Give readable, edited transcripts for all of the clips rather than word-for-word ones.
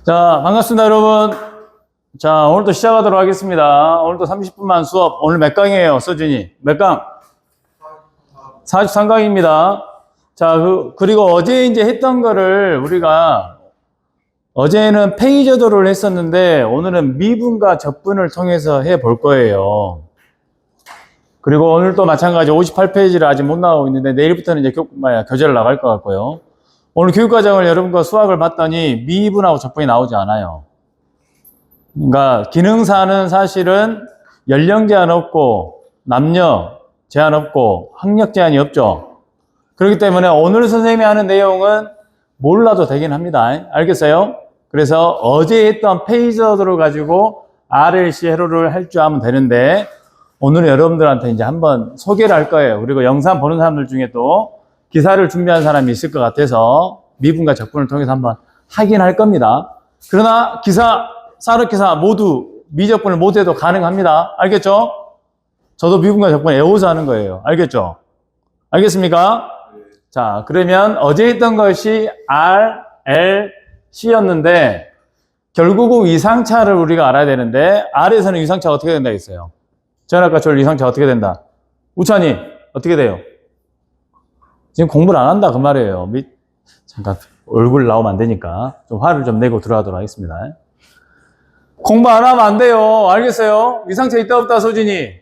자, 반갑습니다, 여러분. 자, 오늘도 시작하도록 하겠습니다. 오늘도 30분만 수업. 오늘 몇 강이에요, 서준이? 몇 강? 43강입니다. 자, 그리고 어제 이제 했던 거를 우리가 어제는 페이저도를 했었는데 오늘은 미분과 적분을 통해서 해 볼 거예요. 그리고 오늘도 마찬가지 58페이지를 아직 못 나오고 있는데 내일부터는 이제 교재를 나갈 것 같고요. 오늘 교육과정을 여러분과 수학을 봤더니 미분하고 적분이 나오지 않아요. 그러니까 기능사는 사실은 연령 제한 없고 남녀 제한 없고 학력 제한이 없죠. 그렇기 때문에 오늘 선생님이 하는 내용은 몰라도 되긴 합니다. 알겠어요? 그래서 어제 했던 페이저도를 가지고 RLC 회로를 할 줄 알면 되는데 오늘은 여러분들한테 이제 한번 소개를 할 거예요. 그리고 영상 보는 사람들 중에 또 기사를 준비한 사람이 있을 것 같아서 미분과 적분을 통해서 한번 하긴 할 겁니다. 그러나 기사, 사르기사 모두 미적분을 못해도 가능합니다. 알겠죠? 저도 미분과 적분 애워서 하는 거예요. 알겠죠? 알겠습니까? 자, 그러면 어제 했던 것이 R, L, C였는데 결국은 위상차를 우리가 알아야 되는데 R에서는 위상차가 어떻게 된다 했어요? 전압과 절 위상차 어떻게 된다? 우찬이 어떻게 돼요? 지금 공부를 안 한다 그 말이에요. 잠깐 얼굴 나오면 안 되니까 좀 화를 좀 내고 들어가도록 하겠습니다. 공부 안 하면 안 돼요. 알겠어요? 위상차 있다 없다 소진이?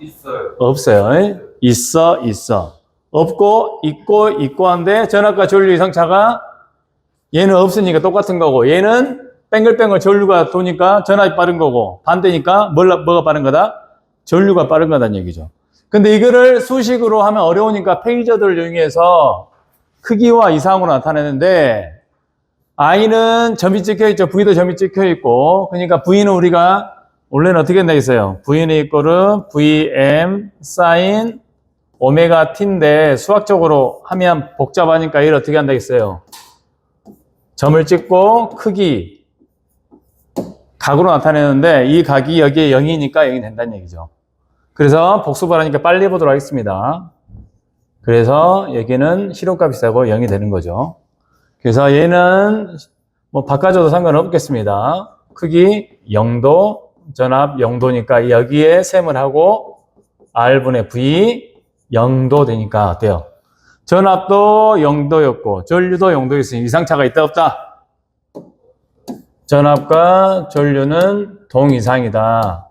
있어요. 없어요. 있어. 없고 있고 한데 전압과 전류 위상차가 얘는 없으니까 똑같은 거고 얘는 뺑글뺑글 전류가 도니까 전압이 빠른 거고 반대니까 뭐가 빠른 거다? 전류가 빠른 거다는 얘기죠. 근데 이거를 수식으로 하면 어려우니까 페이저들을 이용해서 크기와 이상으로 나타내는데 I는 점이 찍혀 있죠. V도 점이 찍혀 있고 그러니까 V는 우리가 원래는 어떻게 된다 했어요? V는 이꼴은 Vm sin 오메가 t인데 수학적으로 하면 복잡하니까 이걸 어떻게 한다 했어요? 점을 찍고 크기 각으로 나타내는데 이 각이 여기에 0이니까 0이 된다는 얘기죠. 그래서 복습을 하니까 빨리 보도록 하겠습니다. 그래서 여기는 실험값이 세고 0이 되는 거죠. 그래서 얘는 뭐 바꿔줘도 상관없겠습니다. 크기 0도, 전압 0도니까 여기에 셈을 하고 R분의 V 0도 되니까 어때요? 전압도 0도였고 전류도 0도였으니 위상차가 있다 없다? 전압과 전류는 동이상이다.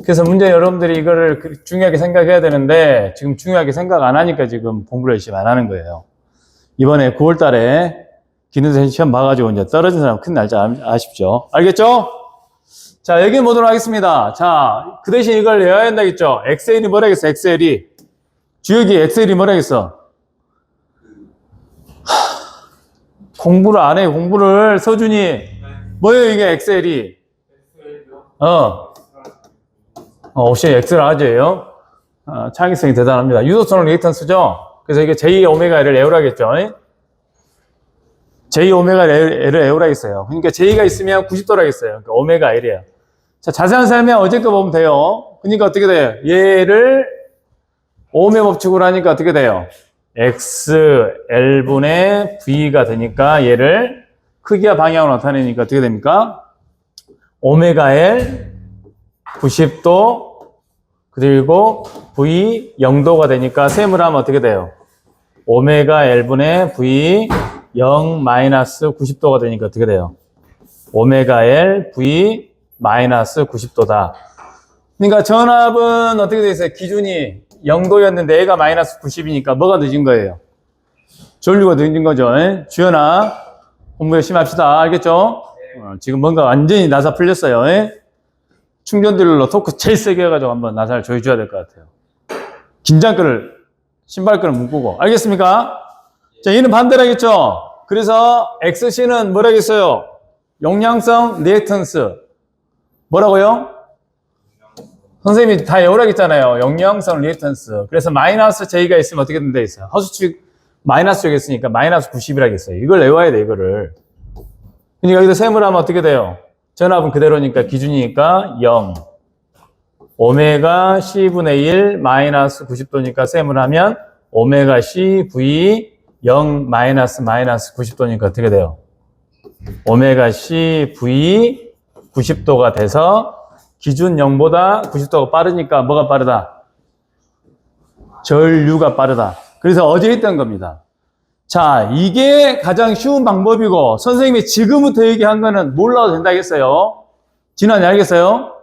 그래서 문제 여러분들이 이거를 중요하게 생각해야 되는데 지금 중요하게 생각 안 하니까 지금 공부를 열심히 안 하는 거예요. 이번에 9월 달에 기능사 시험 봐가지고 이제 떨어진 사람 큰 날짜 아십시오. 알겠죠? 자, 여기 보도록 하겠습니다. 자, 그 대신 이걸 외워야 된다겠죠? 엑셀이 뭐라겠어? 엑셀이. 주역이 엑셀이 뭐라겠어? 공부를 안 해. 공부를 서준이. 뭐예요 이게 엑셀이? 옵션 엑셀 아재예요. 창의성이 대단합니다. 유도선을 리액턴스죠. 그래서 이게 J 오메가 L을 에우라겠죠. J 오메가 L을 에우라겠어요. 그러니까 J가 있으면 90도라겠어요. 그러니까 오메가 L이에요. 자, 자세한 설명 어제 거 보면 돼요. 그러니까 어떻게 돼요? 얘를 오메 법칙으로 하니까 어떻게 돼요? XL분의 V가 되니까 얘를 크기와 방향으로 나타내니까 어떻게 됩니까? 오메가 L 90도 그리고 V 0도가 되니까 셈을 하면 어떻게 돼요? 오메가 L분의 V 0 마이너스 90도가 되니까 어떻게 돼요? 오메가 L V 마이너스 90도다. 그러니까 전압은 어떻게 되어 있어요? 기준이 0도였는데 얘가 마이너스 90이니까 뭐가 늦은 거예요? 전류가 늦은 거죠. 주연아 공부 열심히 합시다. 알겠죠? 지금 뭔가 완전히 나사 풀렸어요. 충전들로 토크 제일 세게 해가지고 한번 나사를 조여줘야 될 것 같아요. 긴장끈을 신발끈을 묶고. 알겠습니까? 자, 얘는 반대로 하겠죠? 그래서 XC는 뭐라겠어요? 용량성 리액턴스. 뭐라고요? 선생님이 다 외우라겠잖아요. 용량성 리액턴스. 그래서 마이너스 J가 있으면 어떻게 된다 했어요? 허수축 마이너스 쪽에 있으니까 마이너스 90이라겠어요. 이걸 외워야 돼, 이거를. 그러니까 여기서 셈을 하면 어떻게 돼요? 전압은 그대로니까 기준이니까 0. 오메가 C분의 1 마이너스 90도니까 셈을 하면 오메가 C V 0 마이너스 90도니까 어떻게 돼요? 오메가 C V 90도가 돼서 기준 0보다 90도가 빠르니까 뭐가 빠르다? 전류가 빠르다. 그래서 어제 했던 겁니다. 자, 이게 가장 쉬운 방법이고 선생님이 지금부터 얘기한 거는 몰라도 된다 했어요. 진환이 알겠어요?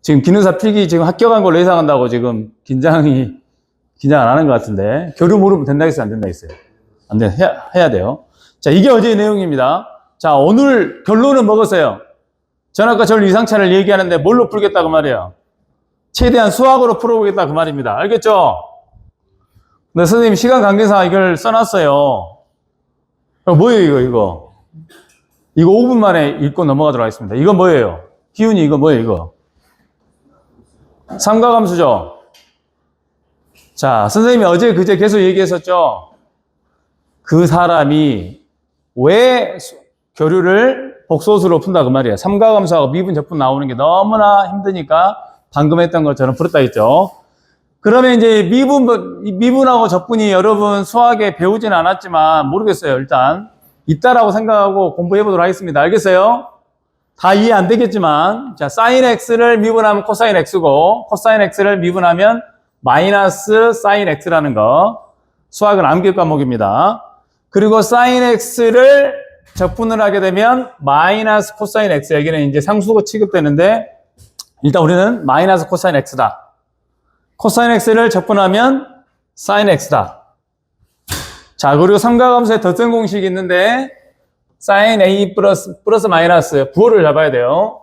지금 기능사 필기 지금 합격한 걸로 예상한다고 지금 긴장 안 하는 것 같은데 교류 모르면 된다 했어요? 안 된다 했어요? 안 돼, 해야 돼요. 자, 이게 어제의 내용입니다. 자, 오늘 결론은 먹었어요. 전압과 전류 이상차를 얘기하는데 뭘로 풀겠다고 말이에요? 최대한 수학으로 풀어보겠다 그 말입니다. 알겠죠? 근데 선생님 시간 관계상 이걸 써놨어요. 뭐예요 이거? 이거 5분 만에 읽고 넘어가도록 하겠습니다. 이건 뭐예요? 희훈이 이거 뭐예요 이거? 삼가함수죠? 자, 선생님이 어제 그제 계속 얘기했었죠? 그 사람이 왜 교류를 복소수로 푼다 그 말이에요. 삼가함수하고 미분 적분 나오는 게 너무나 힘드니까 방금 했던 것처럼 풀었다 했죠. 그러면 이제 미분하고 적분이 여러분 수학에 배우지는 않았지만 모르겠어요. 일단 있다라고 생각하고 공부해 보도록 하겠습니다. 알겠어요? 다 이해 안 되겠지만 자, 사인 x를 미분하면 코사인 x고 코사인 x를 미분하면 마이너스 사인 x라는 거 수학은 암기 과목입니다. 그리고 사인 x를 적분을 하게 되면 마이너스 코사인 x 여기는 이제 상수가 취급되는데 일단 우리는 마이너스 코사인 x다. 코사인 x를 적분하면 사인 x다. 자, 그리고 삼각함수의 덧셈 공식이 있는데 사인 a 플러스 마이너스 부호를 잡아야 돼요.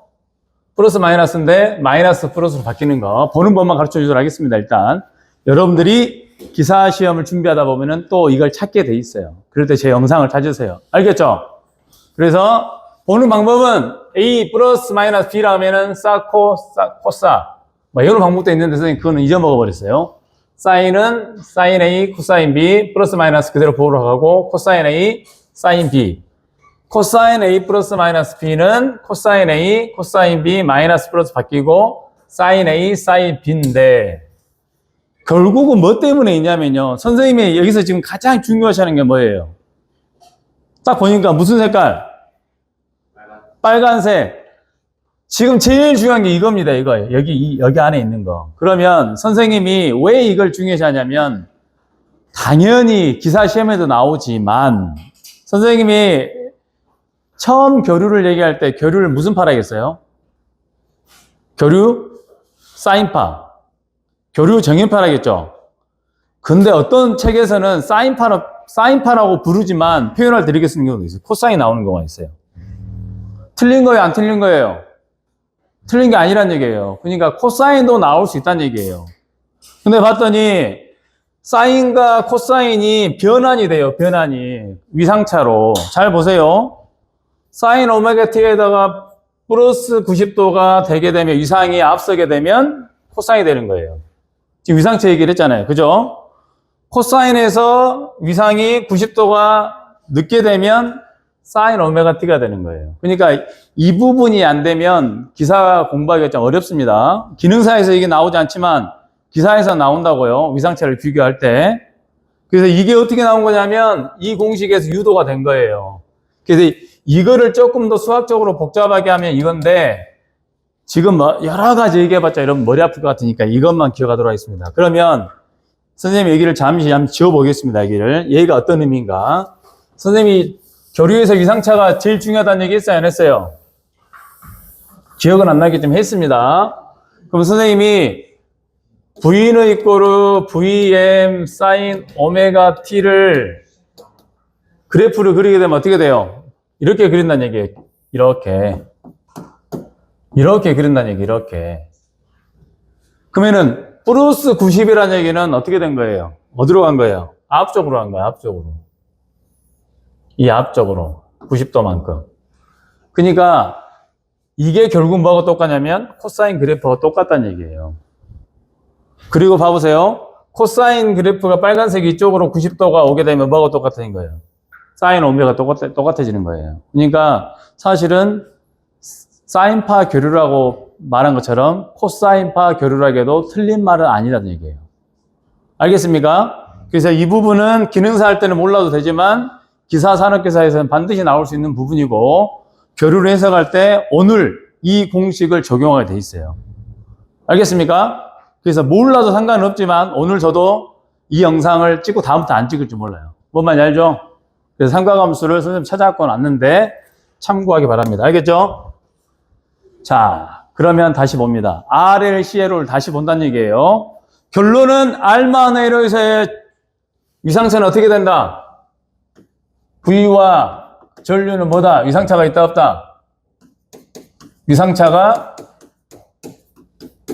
플러스 마이너스인데 마이너스 플러스로 바뀌는 거 보는 법만 가르쳐 주도록 하겠습니다. 일단 여러분들이 기사 시험을 준비하다 보면은 또 이걸 찾게 돼 있어요. 그럴 때 제 영상을 찾으세요. 알겠죠? 그래서 보는 방법은 a 플러스 마이너스 b라 하면은 코사 뭐 이런 방법도 있는데 선생님 그거는 잊어먹어 버렸어요. 사인은 사인 A, 코사인 B 플러스 마이너스 그대로 보호로 가고 코사인 A, 사인 B 코사인 A 플러스 마이너스 B는 코사인 A, 코사인 B 마이너스 플러스 바뀌고 사인 A, 사인 B인데 결국은 뭐 때문에 있냐면요. 선생님이 여기서 지금 가장 중요하시는 게 뭐예요? 딱 보니까 무슨 색깔? 빨간색. 지금 제일 중요한 게 이겁니다. 이거 여기 안에 있는 거. 그러면 선생님이 왜 이걸 중요시 하냐면 당연히 기사 시험에도 나오지만 선생님이 처음 교류를 얘기할 때 교류를 무슨 파라 했어요? 교류 사인파. 교류 정인파라겠죠. 근데 어떤 책에서는 사인파라고 부르지만 표현할 때 이렇게 쓰는 경우도 있어요. 코사인 나오는 경우가 있어요. 틀린 거예요? 안 틀린 거예요? 틀린 게 아니란 얘기예요. 그러니까 코사인도 나올 수 있다는 얘기예요. 근데 봤더니 사인과 코사인이 변환이 돼요. 변환이. 위상차로. 잘 보세요. 사인 오메가 t에다가 플러스 90도가 되게 되면 위상이 앞서게 되면 코사인이 되는 거예요. 지금 위상차 얘기를 했잖아요. 그죠? 코사인에서 위상이 90도가 늦게 되면 사인 오메가 t가 되는 거예요. 그러니까 이 부분이 안 되면 기사 공부하기가 좀 어렵습니다. 기능사에서 이게 나오지 않지만 기사에서 나온다고요. 위상차를 비교할 때. 그래서 이게 어떻게 나온 거냐면 이 공식에서 유도가 된 거예요. 그래서 이거를 조금 더 수학적으로 복잡하게 하면 이건데 지금 여러 가지 얘기해봤자 여러분 머리 아플 것 같으니까 이것만 기억하도록 하겠습니다. 그러면 선생님 얘기를 잠시 지워보겠습니다. 얘기가 어떤 의미인가. 선생님이 교류에서 위상차가 제일 중요하다는 얘기 했어요? 안 했어요? 기억은 안 나겠지만 했습니다. 그럼 선생님이 V는 이꼬르 VM 사인 오메가 T를 그래프를 그리게 되면 어떻게 돼요? 이렇게 그린다는 얘기예요. 이렇게 그린다는 얘기, 이렇게. 그러면은 플러스 90이라는 얘기는 어떻게 된 거예요? 어디로 간 거예요? 앞쪽으로 간 거예요, 앞쪽으로. 이 앞쪽으로 90도만큼. 그러니까 이게 결국 뭐가 똑같냐면 코사인 그래프가 똑같다는 얘기예요. 그리고 봐보세요. 코사인 그래프가 빨간색 이쪽으로 90도가 오게 되면 뭐가 똑같아진 거예요? 사인 오메가 똑같아지는 거예요. 그러니까 사실은 사인파 교류라고 말한 것처럼 코사인파 교류라고도 틀린 말은 아니라는 얘기예요. 알겠습니까? 그래서 이 부분은 기능사 할 때는 몰라도 되지만 기사산업계사에서는 반드시 나올 수 있는 부분이고 교류를 해석할 때 오늘 이 공식을 적용하게 돼 있어요. 알겠습니까? 그래서 몰라도 상관은 없지만 오늘 저도 이 영상을 찍고 다음부터 안 찍을지 몰라요. 뭔 말인지 알죠? 그래서 삼각함수를 선생님 찾아갖고 왔는데 참고하기 바랍니다. 알겠죠? 자, 그러면 다시 봅니다. RL, CL을 다시 본다는 얘기예요. 결론은 R만 L에서의 위상차는 어떻게 된다? V와 전류는 뭐다? 위상차가 있다 없다? 위상차가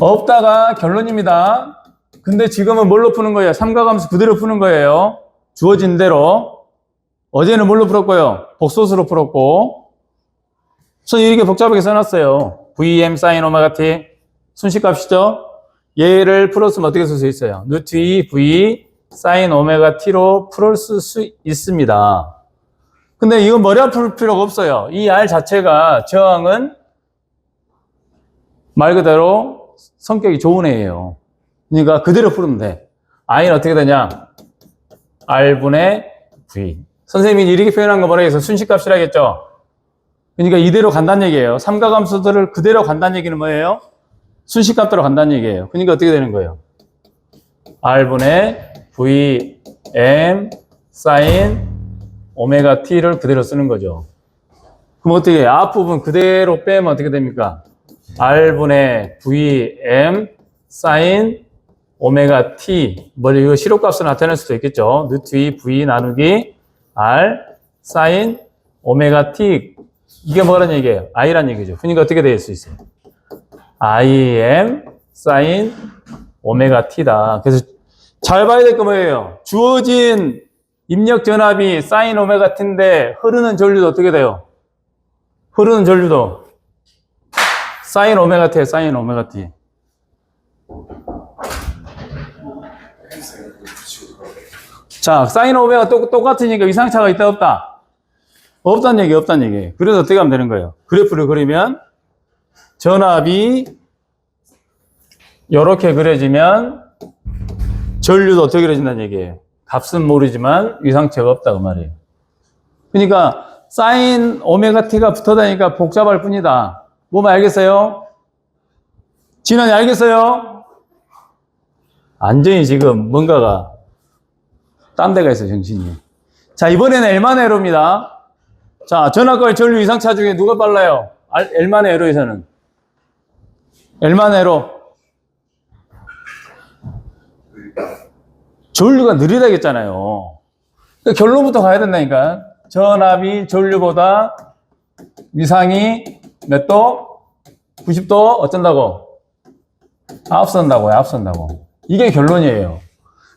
없다가 결론입니다. 근데 지금은 뭘로 푸는 거예요? 삼각함수 그대로 푸는 거예요. 주어진 대로. 어제는 뭘로 풀었고요? 복소수로 풀었고. 그래서 이렇게 복잡하게 써놨어요. Vm sin 오메가 t 순식값이죠. 얘를 풀었으면 어떻게 쓸 수 있어요? 루트 2 V sin 오메가 t로 풀 수 있습니다. 근데 이건 머리 아플 필요가 없어요. 이 R 자체가 저항은 말 그대로 성격이 좋은 애예요. 그러니까 그대로 풀으면 돼. I는 어떻게 되냐? R분의 V. 선생님이 이렇게 표현한 거 뭐라 해서 순식값이라 했죠? 그러니까 이대로 간다는 얘기예요. 삼각함수들을 그대로 간다는 얘기는 뭐예요? 순식값대로 간다는 얘기예요. 그러니까 어떻게 되는 거예요? R분의 Vm sin 오메가 t를 그대로 쓰는 거죠. 그럼 어떻게 해요? 앞부분 그대로 빼면 어떻게 됩니까? R분의 Vm sin 오메가 t. 뭐 이거 시로값으로 나타낼 수도 있겠죠. 루트 2 V 나누기 R sin 오메가 t. 이게 뭐라는 얘기예요? I란 얘기죠. 그러니까 어떻게 될 수 있어요? Im sin 오메가 t다. 그래서 잘 봐야 될 거 뭐예요? 주어진 입력 전압이 sin 오메가 t인데 흐르는 전류도 어떻게 돼요? 흐르는 전류도 sin 오메가 t에 sin 오메가 t. 자, sin 오메가 똑같으니까 위상차가 있다 없다? 없다는 얘기, 없다는 얘기. 그래서 어떻게 하면 되는 거예요? 그래프를 그리면 전압이 이렇게 그려지면 전류도 어떻게 그려진다는 얘기예요? 값은 모르지만 위상차가 없다 그 말이에요. 그러니까 sin 오메가 t가 붙어 다니까 복잡할 뿐이다. 뭐만 알겠어요? 진원이 알겠어요? 완전히 지금 뭔가가 딴 데가 있어요, 정신이. 자, 이번에는 L만 L입니다. 자, 전압과 전류 위상차 중에 누가 빨라요? L만 L에서는. L만 L로. 전류가 느리다 했잖아요. 그러니까 결론부터 가야 된다니까. 전압이 전류보다 위상이 몇 도? 90도? 어쩐다고? 앞선다고요, 앞선다고. 이게 결론이에요.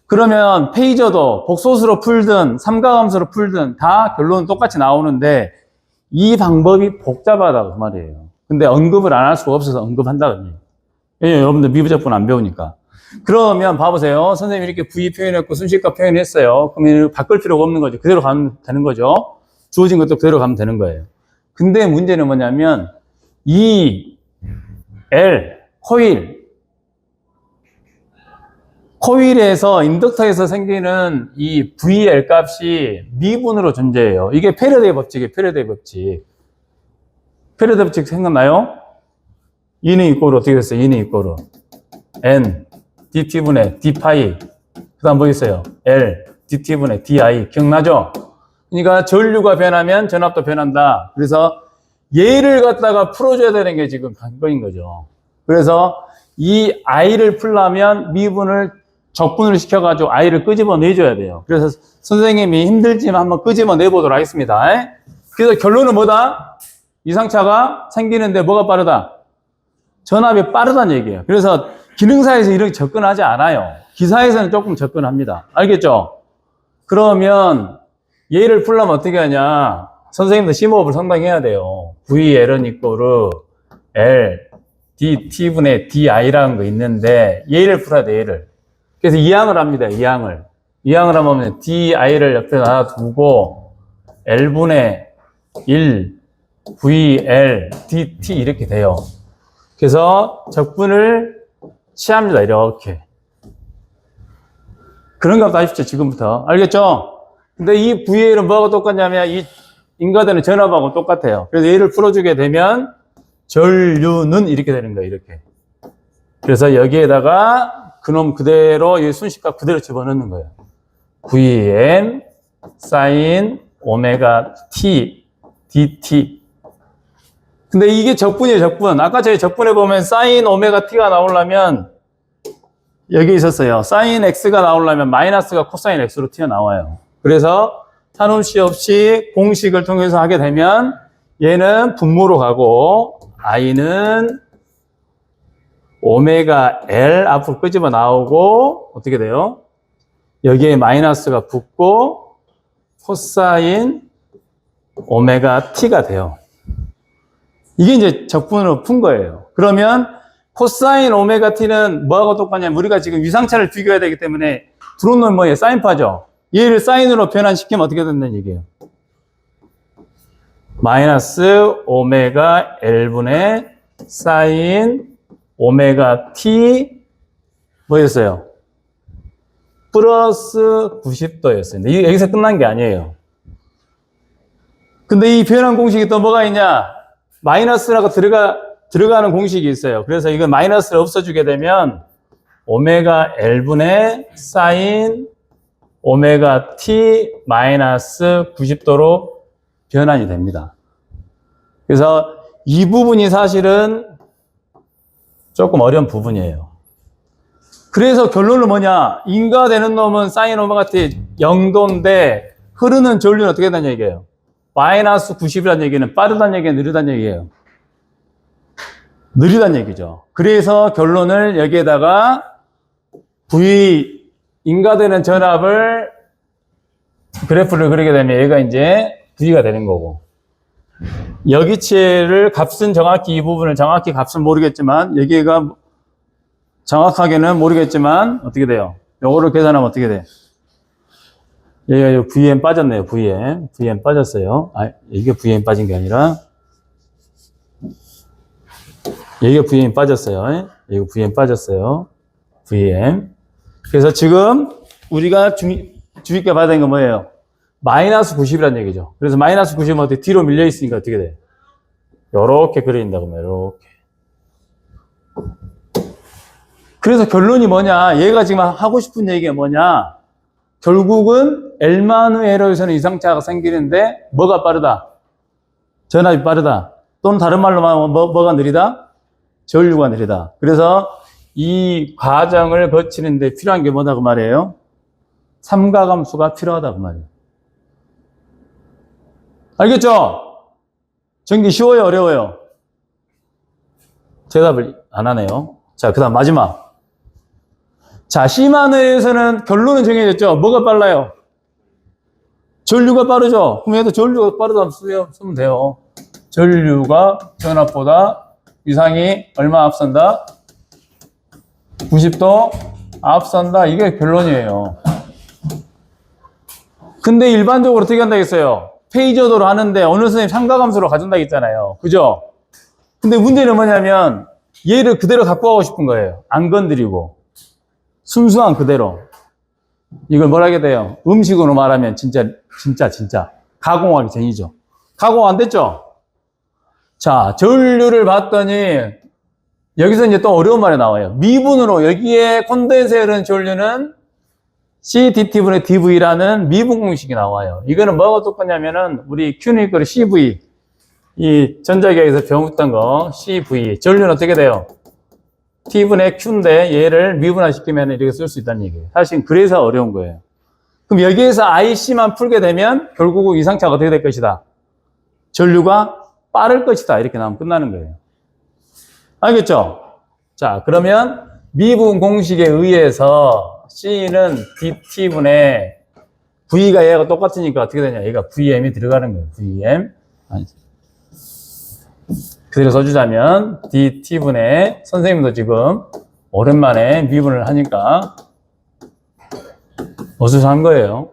그러면 페이저도 복소수로 풀든 삼각함수로 풀든 다 결론은 똑같이 나오는데 이 방법이 복잡하다고 그 말이에요. 근데 언급을 안 할 수가 없어서 언급한다거든요. 왜냐면 여러분들 미부적분 안 배우니까. 그러면 봐보세요. 선생님이 이렇게 V 표현했고 순식값 표현했어요. 그러면 바꿀 필요가 없는 거죠. 그대로 가면 되는 거죠. 주어진 것도 그대로 가면 되는 거예요. 근데 문제는 뭐냐면 이 L, 코일에서 인덕터에서 생기는 이 VL 값이 미분으로 존재해요. 이게 패러데이 법칙이에요. 패러데이 법칙. 패러데이 법칙 생각나요? E는 이꼴로 어떻게 됐어요? E는 이꼴로 N dt분의 d파이 그 다음 뭐 있어요? L dt분의 di 기억나죠? 그러니까 전류가 변하면 전압도 변한다. 그래서 얘를 갖다가 풀어줘야 되는 게 지금 관건인 거죠. 그래서 이 I를 풀려면 미분을 적분을 시켜가지고 I를 끄집어내줘야 돼요. 그래서 선생님이 힘들지만 한번 끄집어내보도록 하겠습니다. 그래서 결론은 뭐다? 위상차가 생기는데 뭐가 빠르다? 전압이 빠르다는 얘기예요. 그래서 기능사에서 이렇게 접근하지 않아요. 기사에서는 조금 접근합니다. 알겠죠? 그러면 얘를 풀려면 어떻게 하냐? 선생님도 심호흡을 상당히 해야 돼요. VL은 이꼬르 L dt분의 di라는 거 있는데 얘를 풀어야 돼, 얘를. 그래서 이항을 합니다, 이항을. 이항을 하면 di를 옆에 놔두고 L분의 1 VL dt 이렇게 돼요. 그래서 적분을 취합니다, 이렇게. 그런 거 하십시오, 지금부터. 알겠죠? 근데 이 VA는 뭐하고 똑같냐면 이 인가되는 전압하고 똑같아요. 그래서 얘를 풀어주게 되면 전류는 이렇게 되는 거예요. 이렇게. 그래서 여기에다가 그놈 그대로 이 순식값 그대로 집어넣는 거예요. VM sin 오메가 t dt. 근데 이게 적분이에요, 적분. 아까 저희 적분에 보면 sin 오메가 t가 나오려면 여기 있었어요. sin x가 나오려면 마이너스가 코사인 x로 튀어나와요. 그래서 타놈 씨 없이 공식을 통해서 하게 되면 얘는 분모로 가고 i는 오메가 L 앞으로 끄집어 나오고 어떻게 돼요? 여기에 마이너스가 붙고 코사인 오메가 T가 돼요. 이게 이제 적분으로 푼 거예요. 그러면 코사인 오메가 T는 뭐하고 똑같냐면 우리가 지금 위상차를 비교해야 되기 때문에 들어오는 뭐예요? 사인파죠. 얘를 사인으로 변환시키면 어떻게 된다는 얘기예요? 마이너스 오메가 L분의 사인 오메가 T 뭐였어요? 플러스 90도였어요. 근데 여기서 끝난 게 아니에요. 근데 이 변환 공식이 또 뭐가 있냐? 마이너스라고 들어가는 공식이 있어요. 그래서 이건 마이너스를 없애주게 되면 오메가 L분의 사인 오메가 T 마이너스 90도로 변환이 됩니다. 그래서 이 부분이 사실은 조금 어려운 부분이에요. 그래서 결론은 뭐냐? 인가되는 놈은 사인 오메가 t 0도인데 흐르는 전류는 어떻게 된다는 얘기예요? 마이너스 90이라는 얘기는 빠르다는 얘기예요? 느리다는 얘기예요? 느리다는 얘기죠. 그래서 결론을 여기에다가 V 인가되는 전압을 그래프를 그리게 되면 얘가 이제 V가 되는 거고 여기치를 값은 정확히 이 부분을 정확히 값은 모르겠지만 여기가 정확하게는 모르겠지만 어떻게 돼요? 요거를 계산하면 어떻게 돼? 여기가 VM 빠졌네요. VM 빠졌어요. 아, 이게 VM 빠진 게 아니라 여기가 VM 빠졌어요. 여기 VM 빠졌어요. VM. 그래서 지금 우리가 주의 깊게 봐야 되는 건 뭐예요? 마이너스 90이라는 얘기죠. 그래서 마이너스 90은 어떻게 뒤로 밀려 있으니까 어떻게 돼? 요렇게 그려진다 그러면 요렇게. 그래서 결론이 뭐냐? 얘가 지금 하고 싶은 얘기가 뭐냐? 결국은 엘마누에로에서는 이상차가 생기는데 뭐가 빠르다? 전압이 빠르다. 또는 다른 말로 말하면 뭐가 느리다? 전류가 느리다. 그래서 이 과정을 거치는데 필요한 게 뭐다고 말이에요? 삼가함수가 필요하다고 말이에요. 알겠죠? 전기 쉬워요, 어려워요? 대답을 안 하네요. 자, 그 다음 마지막. 자, C마늘에서는 결론은 정해졌죠? 뭐가 빨라요? 전류가 빠르죠? 그럼 얘도 전류가 빠르다고 쓰면 돼요. 전류가 전압보다 위상이 얼마 앞선다? 90도 앞선다. 이게 결론이에요. 근데 일반적으로 어떻게 한다고 했어요? 페이저도로 하는데 어느 선생님 삼가함수로 가준다고 했잖아요. 그죠? 근데 문제는 뭐냐면 얘를 그대로 갖고 가고 싶은 거예요. 안 건드리고. 순수한 그대로. 이걸 뭐라 하게 돼요? 음식으로 말하면 진짜. 가공하기 전이죠. 가공 안 됐죠? 자, 전류를 봤더니 여기서 이제 또 어려운 말이 나와요. 미분으로 여기에 콘덴서에 흐르는 전류는 CDT분의 DV라는 미분 공식이 나와요. 이거는 뭐가 똑같냐면은 우리 Q는 CV. 이 전자기학에서 배웠던 거 CV. 전류는 어떻게 돼요? T분의 Q인데 얘를 미분화시키면 이렇게 쓸 수 있다는 얘기예요. 사실 그래서 어려운 거예요. 그럼 여기에서 IC만 풀게 되면 결국 이상차가 어떻게 될 것이다? 전류가 빠를 것이다. 이렇게 나오면 끝나는 거예요. 알겠죠? 자, 그러면 미분 공식에 의해서 C는 DT분의 V가 얘가 똑같으니까 어떻게 되냐? 얘가 VM이 들어가는 거예요. VM. 그대로 써주자면 DT분의 선생님도 지금 오랜만에 미분을 하니까 어수선한 거예요.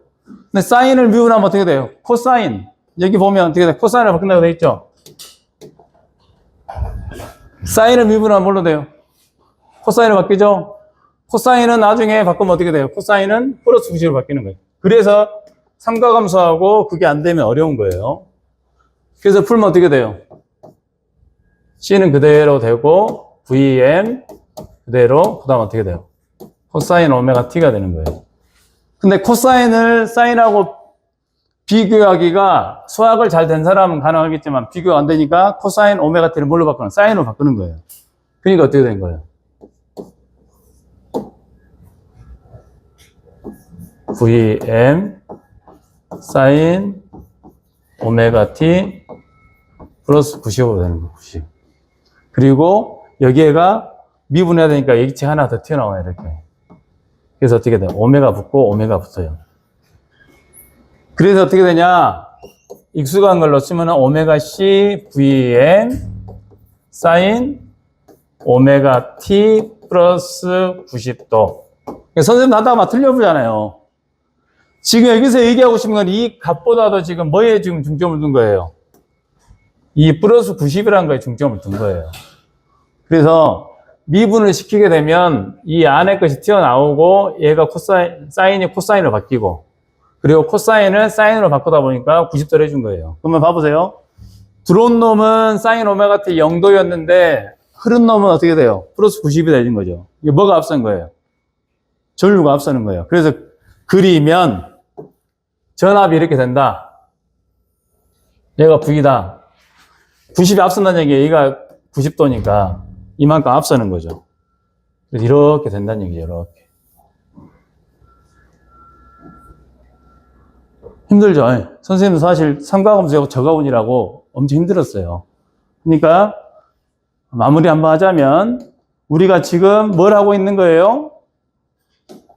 근데 사인을 미분하면 어떻게 돼요? 코사인. 여기 보면 어떻게 돼요? 코사인을 바꾼다고 되어 있죠? 사인을 미분하면 뭘로 돼요? 코사인을 바뀌죠? 코사인은 나중에 바꾸면 어떻게 돼요? 코사인은 플러스 90으로 바뀌는 거예요. 그래서 삼가감수하고 그게 안 되면 어려운 거예요. 그래서 풀면 어떻게 돼요? C는 그대로 되고 VM 그대로 그 다음 어떻게 돼요? 코사인 오메가 T가 되는 거예요. 근데 코사인을 사인하고 비교하기가 수학을 잘 된 사람은 가능하겠지만 비교가 안 되니까 코사인 오메가 T를 뭘로 바꾸는? 사인으로 바꾸는 거예요. 그러니까 어떻게 된 거예요? VM 사인 오메가 T 플러스 95로 되는 거, 90. 그리고 여기에가 미분해야 되니까 액체 하나 더 튀어나와요, 이렇게. 그래서 어떻게 돼요? 오메가 붙고 오메가 붙어요. 그래서 어떻게 되냐? 익숙한 걸로 쓰면 오메가 C VM 사인 오메가 T 플러스 90도. 선생님 나다가 막 틀려보잖아요. 지금 여기서 얘기하고 싶은 건 이 값보다도 지금 뭐에 지금 중점을 둔 거예요? 이 플러스 90이라는 거에 중점을 둔 거예요. 그래서 미분을 시키게 되면 이 안에 것이 튀어나오고 얘가 사인이 코사인으로 바뀌고 그리고 코사인을 사인으로 바꾸다 보니까 90도를 해준 거예요. 그러면 봐보세요. 들어온 놈은 사인 오메가 T 0도였는데 흐른 놈은 어떻게 돼요? 플러스 90이 되는 거죠. 이게 뭐가 앞선 거예요? 전류가 앞서는 거예요. 그래서 그리면 전압이 이렇게 된다. 얘가 V다. 90이 앞선다는 얘기예요. 얘가 90도니까 이만큼 앞서는 거죠. 그래서 이렇게 된다는 얘기죠. 이렇게. 힘들죠. 선생님도 사실 삼가함수하고 저가운이라고 엄청 힘들었어요. 그러니까 마무리 한번 하자면 우리가 지금 뭘 하고 있는 거예요?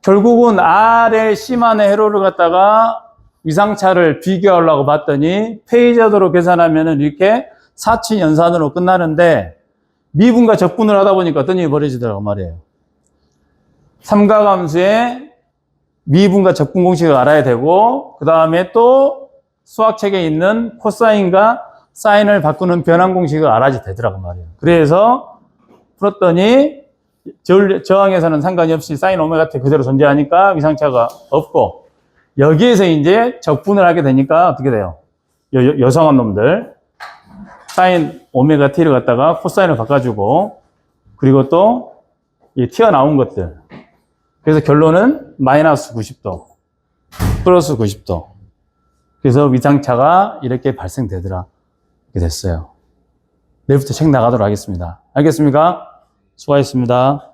결국은 R의 C만의 회로를 갖다가 위상차를 비교하려고 봤더니 페이저도로 계산하면은 이렇게 사치 연산으로 끝나는데 미분과 적분을 하다 보니까 어떤 일이 벌어지더라고 말이에요. 삼가함수의 미분과 적분 공식을 알아야 되고 그 다음에 또 수학책에 있는 코사인과 사인을 바꾸는 변환 공식을 알아야 되더라고 말이에요. 그래서 풀었더니 저항에서는 상관이 없이 사인 오메가 T 그대로 존재하니까 위상차가 없고 여기에서 이제 적분을 하게 되니까 어떻게 돼요? 여성한 놈들 사인 오메가 T를 갖다가 코사인을 바꿔주고 그리고 또 이 튀어나온 것들 그래서 결론은 마이너스 90도 플러스 90도 그래서 위상차가 이렇게 발생되더라 이렇게 됐어요. 내일부터 책 나가도록 하겠습니다. 알겠습니까? 수고하셨습니다.